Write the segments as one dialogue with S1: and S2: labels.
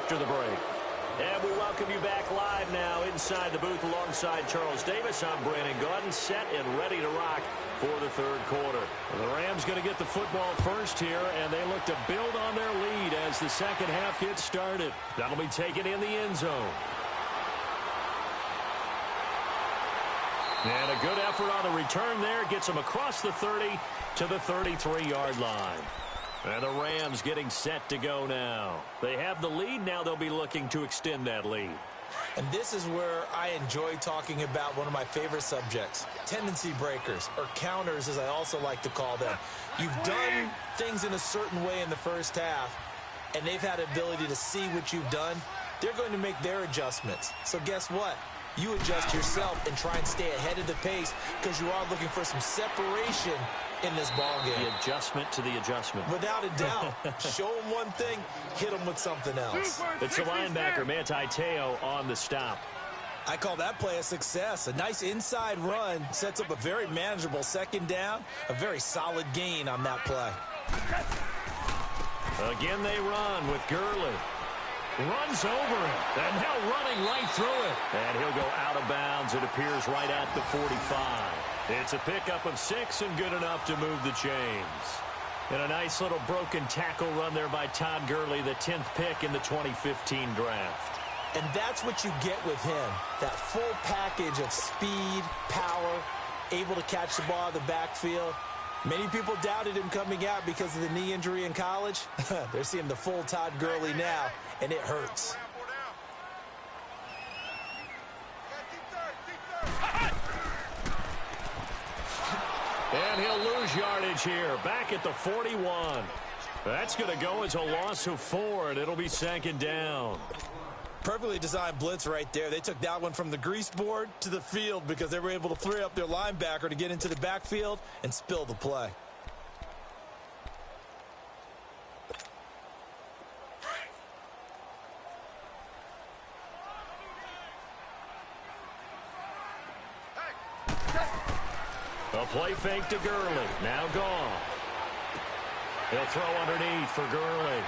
S1: after the break. And we welcome you back live now inside the booth alongside Charles Davis. I'm Brandon Gaudin, set and ready to rock for the third quarter. The Rams going to get the football first here, and they look to build on their lead as the second half gets started. That'll be taken in the end zone. And a good effort on the return there. Gets them across the 30 to the 33-yard line. And the Rams getting set to go now. They have the lead. Now they'll be looking to extend that lead.
S2: And this is where I enjoy talking about one of my favorite subjects, tendency breakers, or counters as I also like to call them. You've done things in a certain way in the first half, and they've had the ability to see what you've done. They're going to make their adjustments. So guess what? You adjust yourself and try and stay ahead of the pace because you are looking for some separation in this ball game.
S1: The adjustment to the adjustment.
S2: Without a doubt. Show them one thing, hit them with something else.
S1: It's the linebacker, Manti Te'o, on the stop.
S2: I call that play a success. A nice inside run sets up a very manageable second down. A very solid gain on that play.
S1: Again they run with Gurley. Runs over it, and now running right through it. And he'll go out of bounds. It appears right at the 45. It's a pickup of 6 and good enough to move the chains. And a nice little broken tackle run there by Todd Gurley, the 10th pick in the 2015 draft.
S2: And that's what you get with him, that full package of speed, power, able to catch the ball in the backfield. Many people doubted him coming out because of the knee injury in college. They're seeing the full Todd Gurley now, and it hurts.
S1: And he'll lose yardage here, back at the 41. That's going to go as a loss of 4, and it'll be second down.
S2: Perfectly designed blitz right there. They took that one from the grease board to the field because they were able to free up their linebacker to get into the backfield and spill the play.
S1: A play fake to Gurley. Now gone. He'll throw underneath for Gurley.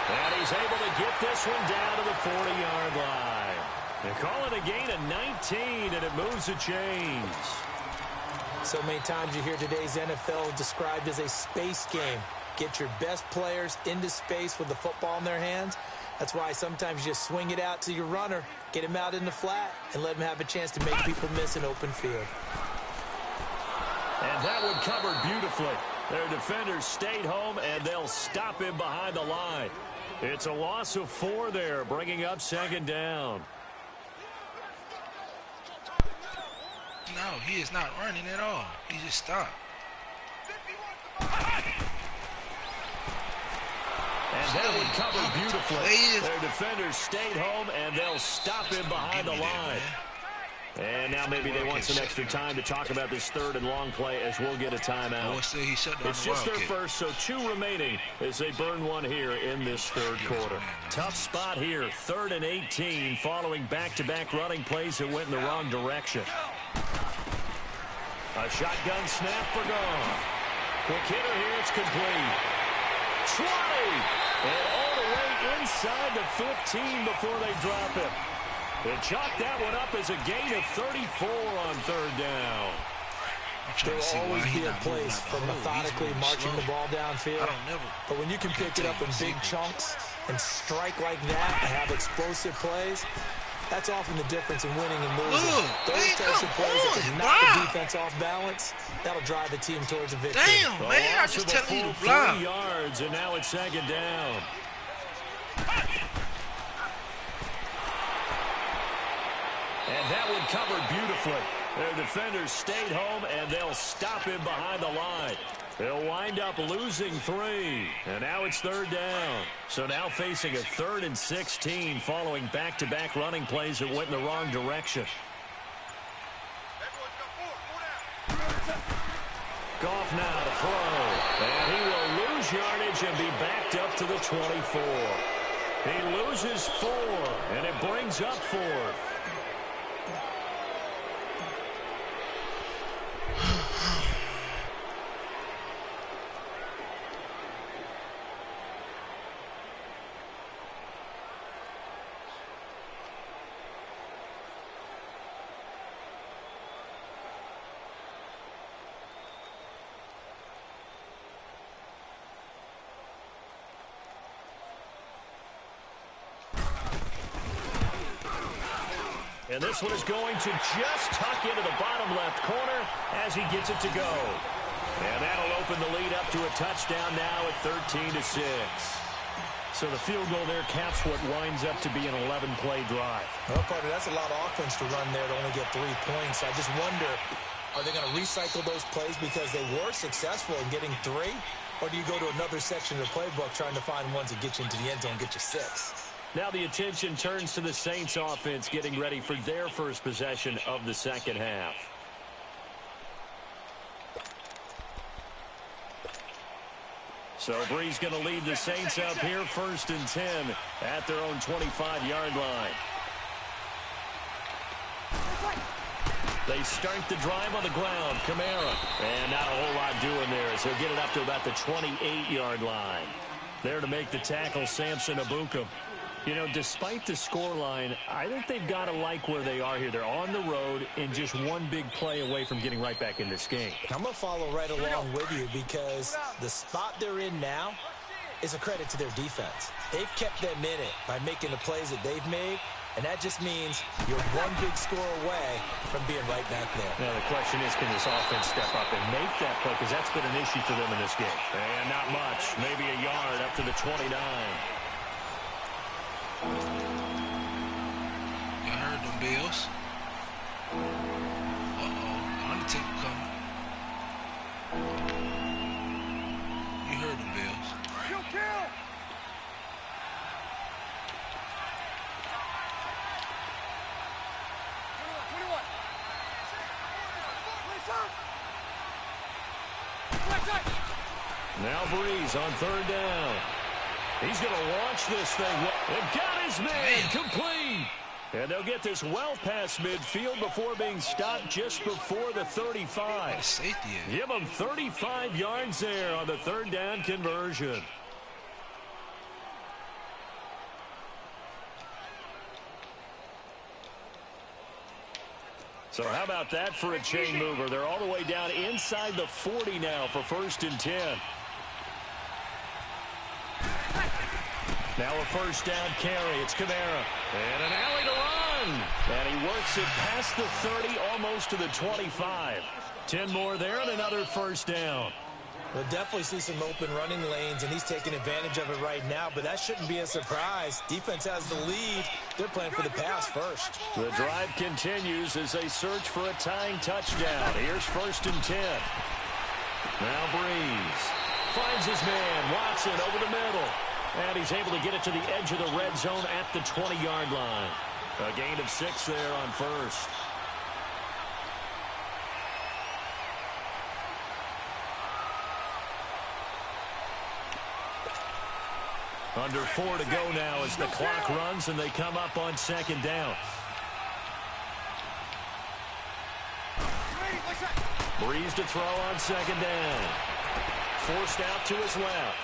S1: And he's able to get this one down to the 40-yard line. They call it a gain of 19, and it moves the chains.
S2: So many times you hear today's NFL described as a space game. Get your best players into space with the football in their hands. That's why sometimes you just swing it out to your runner, get him out in the flat, and let him have a chance to make people miss an open field.
S1: And that one covered beautifully. Their defenders stayed home, and they'll stop him behind the line. It's a loss of 4 there, bringing up second down.
S3: No, he is not running at all. He just stopped.
S1: And that one covered beautifully. Their defenders stayed home, and they'll stop him behind the line. And now maybe they want some extra time to talk about this third and long play as we'll get a timeout. It's just their first, so 2 remaining as they burn one here in this third quarter. Tough spot here, 3rd and 18, following back-to-back running plays that went in the wrong direction. A shotgun snap for gone. Quick hitter here, it's complete. 20! And all the way inside the 15 before they drop him. They chalk that one up as a gain of 34 on 3rd down.
S2: There will always be a place for methodically marching the ball downfield. But when you can pick it up in big chunks and strike like that and have explosive plays, that's often the difference in winning and losing. Those types of plays that can knock the defense off balance, that'll drive the team towards a victory.
S3: Damn, man, I just tell you to block.
S1: 3 yards, and now it's second down. And that one covered beautifully. Their defenders stayed home, and they'll stop him behind the line. They'll wind up losing 3. And now it's 3rd down. So now facing a 3rd and 16 following back-to-back running plays that went in the wrong direction. Goff now to throw. And he will lose yardage and be backed up to the 24. He loses 4, and it brings up 4th. And this one is going to just tuck into the bottom left corner as he gets it to go. And that'll open the lead up to a touchdown now at 13-6. So the field goal there caps what winds up to be an 11-play drive.
S2: Well, partner, that's a lot of offense to run there to only get 3 points. I just wonder, are they going to recycle those plays because they were successful in getting 3? Or do you go to another section of the playbook trying to find ones that get you into the end zone and get you 6?
S1: Now the attention turns to the Saints offense getting ready for their first possession of the second half. So Bree's going to lead the Saints up here, 1st and 10 at their own 25-yard line. They start the drive on the ground. Kamara. And not a whole lot doing there as he'll get it up to about the 28-yard line. There to make the tackle, Samson Abuka. You know, despite the scoreline, I think they've got to like where they are here. They're on the road and just one big play away from getting right back in this game.
S2: I'm going to follow right along with you because the spot they're in now is a credit to their defense. They've kept them in it by making the plays that they've made, and that just means you're one big score away from being right back there.
S1: Now, the question is, can this offense step up and make that play? Because that's been an issue for them in this game. And not much. Maybe a yard up to the 29.
S3: You heard them, Bills. Uh-oh. Undertaker coming. You heard them, Bills.
S4: Kill!
S1: Now Breeze on 3rd down. He's going to launch this thing. And got his man complete. And they'll get this well past midfield before being stopped just before the 35.
S3: Safety.
S1: Give him 35 yards there on the 3rd down conversion. So how about that for a chain mover? They're all the way down inside the 40 now for 1st and 10. Now a 1st down carry. It's Kamara. And an alley to run. And he works it past the 30, almost to the 25. 10 more there and another 1st down.
S2: We'll definitely see some open running lanes, and he's taking advantage of it right now, but that shouldn't be a surprise. Defense has the lead. They're playing for the pass first.
S1: The drive continues as they search for a tying touchdown. Here's 1st and 10. Now Breeze finds his man, Watson, over the middle. And he's able to get it to the edge of the red zone at the 20-yard line. A gain of 6 there on 1st. Under 4 to go now as the clock runs and they come up on 2nd down. Breeze to throw on 2nd down. Forced out to his left.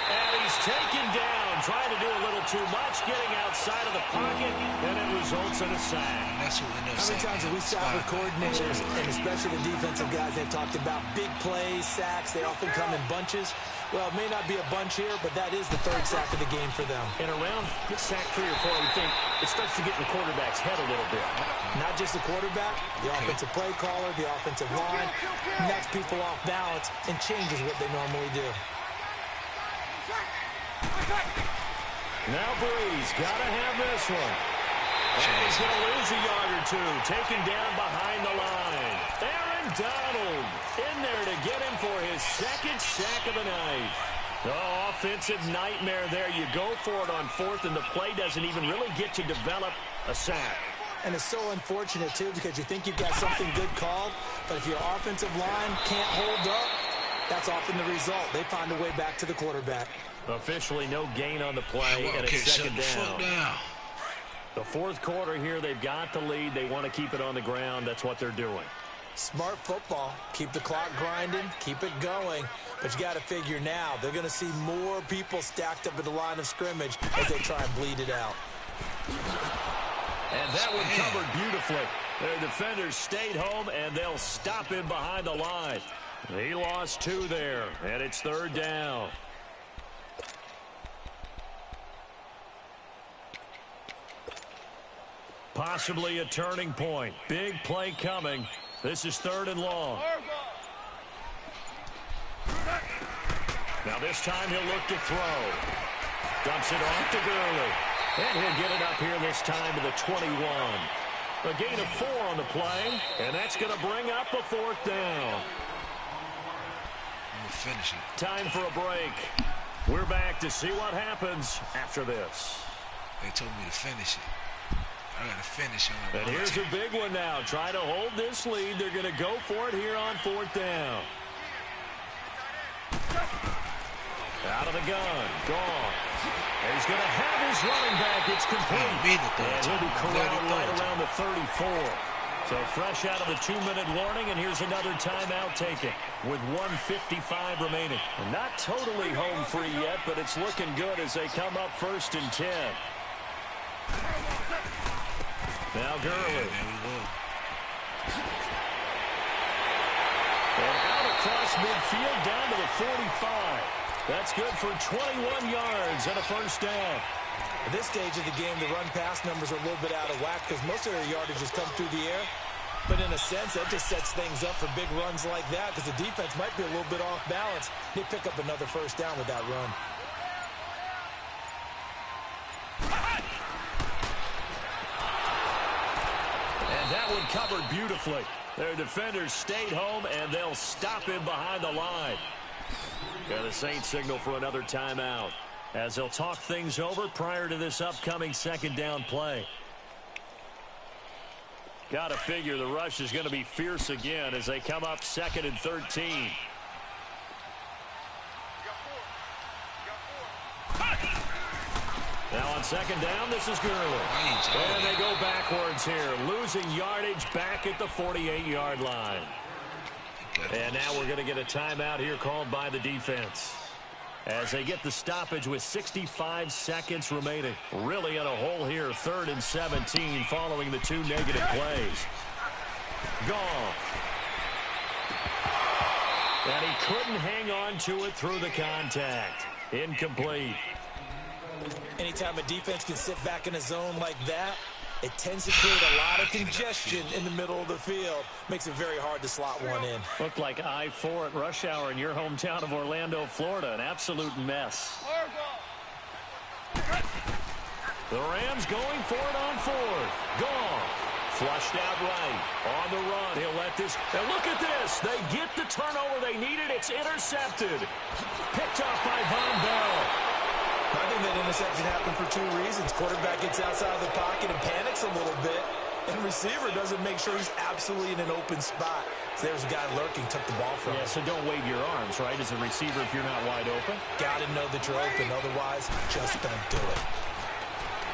S1: And he's taken down, trying to do a little too much, getting outside of the pocket, and it results in a sack.
S3: That's what we know.
S2: How many times have we sat with coordinators, and especially the defensive guys, they've talked about big plays, sacks. They often come in bunches. Well, it may not be a bunch here, but that is the 3rd sack of the game for them.
S1: And around sack 3 or 4, I would think it starts to get in the quarterback's head a little bit.
S2: Not just the quarterback, the offensive play caller, the offensive line, knocks people off balance and changes what they normally do.
S1: Now Breeze, gotta have this one. And he's going to lose a yard or 2, taken down behind the line. Aaron Donald in there to get him for his 2nd sack of the night. Oh, offensive nightmare there. You go for it on 4th, and the play doesn't even really get to develop a sack.
S2: And it's so unfortunate, too, because you think you've got something good called, but if your offensive line can't hold up, that's often the result. They find a way back to the quarterback.
S1: Officially no gain on the play, and it's 2nd down. The 4th quarter here, they've got the lead. They want to keep it on the ground. That's what they're doing.
S2: Smart football. Keep the clock grinding. Keep it going. But you got to figure now, they're going to see more people stacked up at the line of scrimmage as they try and bleed it out.
S1: And that one covered beautifully. Their defenders stayed home, and they'll stop him behind the line. He lost 2 there, and it's 3rd down. Possibly a turning point. Big play coming. This is 3rd and long. Now this time he'll look to throw. Dumps it off to Gurley. And he'll get it up here this time to the 21. A gain of 4 on the play. And that's going to bring up a 4th down.
S3: I'm going to finish it.
S1: Time for a break. We're back to see what happens after this.
S3: They told me to finish it. I got to finish on
S1: And here's a big one now. Try to hold this lead. They're going to go for it here on 4th down. Out of the gun. Gone. And he's going to have his running back. It's complete. And he'll be corralled right around the 34. So fresh out of the 2-minute warning, and here's another timeout taken with 1:55 remaining. And not totally home free yet, but it's looking good as they come up 1st and 10. Now Gurley. And out across midfield down to the 45. That's good for 21 yards and a 1st down.
S2: At this stage of the game, the run-pass numbers are a little bit out of whack because most of their yardage has come through the air. But in a sense, that just sets things up for big runs like that because the defense might be a little bit off balance. They pick up another 1st down with that run.
S1: And that one covered beautifully. Their defenders stayed home, and they'll stop him behind the line. And the Saints signal for another timeout as they'll talk things over prior to this upcoming 2nd down play. Got to figure the rush is going to be fierce again as they come up 2nd and 13. Now on 2nd down, this is Gurley. And they go backwards here, losing yardage back at the 48-yard line. And now we're going to get a timeout here called by the defense as they get the stoppage with 65 seconds remaining. Really in a hole here, 3rd and 17 following the 2 negative plays. Gone. And he couldn't hang on to it through the contact. Incomplete.
S2: Anytime a defense can sit back in a zone like that, it tends to create a lot of congestion in the middle of the field. Makes it very hard to slot one in.
S1: Looked like I-4 at rush hour in your hometown of Orlando, Florida. An absolute mess. The Rams going for it on 4th. Gone. Flushed out right. On the run. He'll let this. And look at this. They get the turnover they needed. It's intercepted. Picked off by Von Bell.
S2: I think that interception happened for 2 reasons. Quarterback gets outside of the pocket and panics a little bit. And receiver doesn't make sure he's absolutely in an open spot. So there's a guy lurking, took the ball from him.
S1: Yeah, so don't wave your arms, right, as a receiver if you're not wide open.
S2: Got to know that you're open. Otherwise, just don't do it.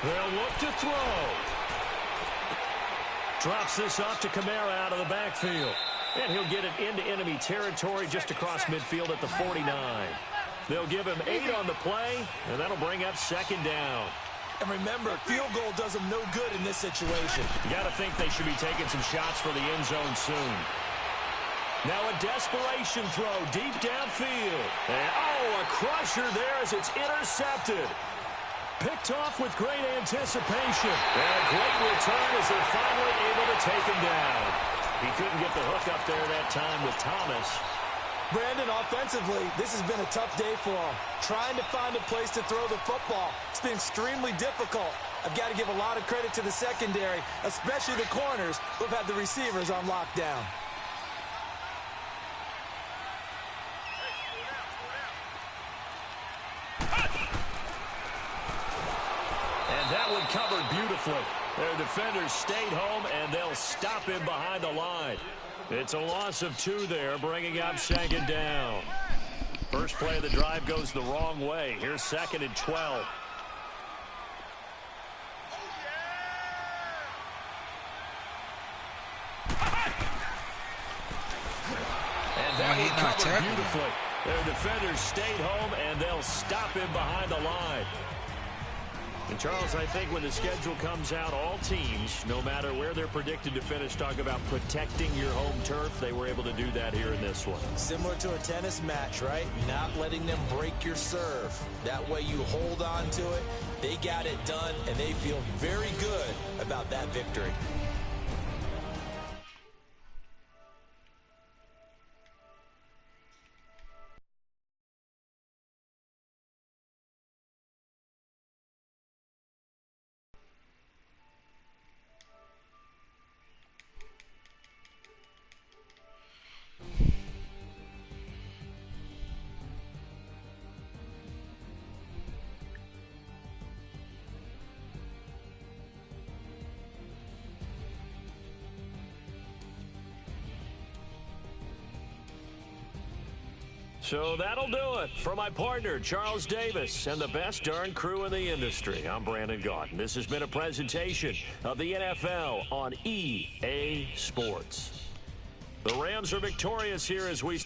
S1: They'll look to throw. Drops this off to Kamara out of the backfield. And he'll get it into enemy territory just across midfield at the 49. They'll give him 8 on the play, and that'll bring up 2nd down.
S2: And remember, field goal does them no good in this situation.
S1: You got to think they should be taking some shots for the end zone soon. Now a desperation throw deep downfield. And, a crusher there as it's intercepted. Picked off with great anticipation. And a great return as they're finally able to take him down. He couldn't get the hook up there that time with Thomas.
S2: Brandon, offensively, this has been a tough day for him. Trying to find a place to throw the football. It's been extremely difficult. I've got to give a lot of credit to the secondary, especially the corners who have had the receivers on lockdown.
S1: And that one covered beautifully. Their defenders stayed home, and they'll stop him behind the line. It's a loss of 2 there, bringing up 2nd down. First play of the drive goes the wrong way. Here's 2nd and 12. And that one covered beautifully. Their defenders stayed home, and they'll stop him behind the line. And Charles, I think when the schedule comes out, all teams, no matter where they're predicted to finish, talk about protecting your home turf. They were able to do that here in this one.
S2: Similar to a tennis match, right? Not letting them break your serve. That way you hold on to it. They got it done, and they feel very good about that victory.
S1: So that'll do it for my partner, Charles Davis, and the best darn crew in the industry. I'm Brandon Gaudin. This has been a presentation of the NFL on EA Sports. The Rams are victorious here as we